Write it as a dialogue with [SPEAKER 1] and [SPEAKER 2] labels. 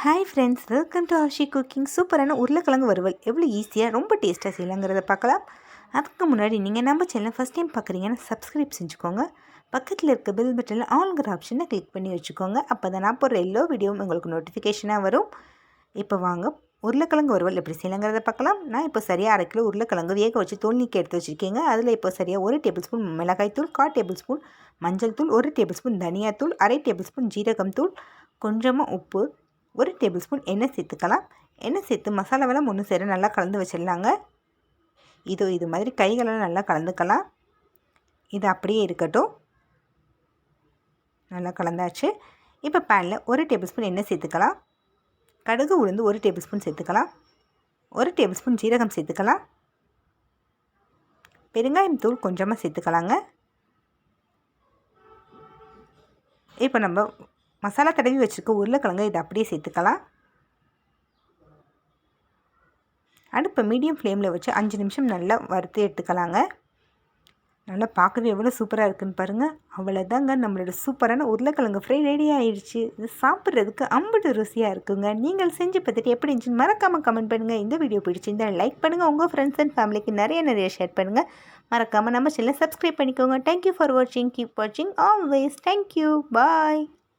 [SPEAKER 1] Hi friends, welcome to Aashi cooking. சூப்பரான உருளைக்கிழங்கு வறுவல் எவ்வளோ ஈஸியாக ரொம்ப டேஸ்ட்டாக செய்யலாங்கிறத பார்க்கலாம். அதுக்கு முன்னாடி நீங்கள் நம்ம சேனல் ஃபஸ்ட் டைம் பார்க்குறீங்கன்னா சப்ஸ்கிரைப் செஞ்சுக்கோங்க. பக்கத்தில் இருக்க பெல் பட்டனில் ஆல்ங்கிற ஆப்ஷனை கிளிக் பண்ணி வச்சுக்கோங்க. அப்போ தான் நான் போடுற எல்லா வீடியோவும் உங்களுக்கு நோட்டிஃபிகேஷனாக வரும். இப்போ வாங்க உருளைக்கிழங்கு வறுவல் எப்படி செய்யலாங்கிறத பார்க்கலாம். நான் இப்போ சரியாக 1/2 கிலோ உருளைக்கிழங்கு வேக வச்சு தோல் நீக்கி எடுத்து வச்சுருக்கீங்க. அதில் இப்போ சரியாக 1 டேபிள் ஸ்பூன் மிளகாய்த்தூள், 1/4 டேபிள் ஸ்பூன் மஞ்சள் தூள், 1 டேபிள் ஸ்பூன் தனியாத்தூள், 1/2 டேபிள் ஸ்பூன் ஜீரகம் தூள், கொஞ்சமாக உப்பு, 1 டேபிள் ஸ்பூன் எண்ணெய் சேர்த்துக்கலாம். எண்ணெய் சேர்த்து மசாலாவெல்லாம் ஒன்று சேர நல்லா கலந்து வச்சிடலாங்க. இது மாதிரி கைகளெல்லாம் நல்லா கலந்துக்கலாம். இது அப்படியே இருக்கட்டும். நல்லா கலந்தாச்சு. இப்போ பேனில் 1 டேபிள் ஸ்பூன் எண்ணெய் சேர்த்துக்கலாம். கடுகு உளுந்து 1 டேபிள் ஸ்பூன் சேர்த்துக்கலாம். 1 டேபிள் ஸ்பூன் ஜீரகம் சேர்த்துக்கலாம். பெருங்காயம் தூள் கொஞ்சமாக சேர்த்துக்கலாங்க. இப்போ நம்ம மசாலா தடவி வச்சுருக்க உருளைக்கிழங்கு இதை அப்படியே சேர்த்துக்கலாம். அடுப்பை மீடியம் ஃப்ளேமில் வச்சு 5 நிமிஷம் நல்லா வறுத்து எடுத்துக்கலாங்க. நல்லா பார்க்கவே எவ்வளோ சூப்பராக இருக்குதுன்னு பாருங்கள். அவ்வளோதாங்க, நம்மளோட சூப்பரான உருளைக்கிழங்கு ஃப்ரை ரெடி ஆகிடுச்சு. இது சாப்பிட்றதுக்கு அம்புட்டு ருசியாக இருக்குங்க. நீங்கள் செஞ்சு பார்த்துட்டு எப்படி இருந்துச்சுன்னு மறக்காமல் கமெண்ட் பண்ணுங்கள். இந்த வீடியோ பிடிச்சிருந்தால் லைக் பண்ணுங்கள். உங்கள் ஃப்ரெண்ட்ஸ் அண்ட் ஃபேமிலிக்கு நிறைய ஷேர் பண்ணுங்கள். மறக்காமல் நம்ம சேனலை சப்ஸ்கிரைப் பண்ணிக்கோங்க. தேங்க்யூ ஃபார் வாட்சிங். கீப் வாட்சிங் ஆல்வேஸ். தேங்க்யூ. பாய்.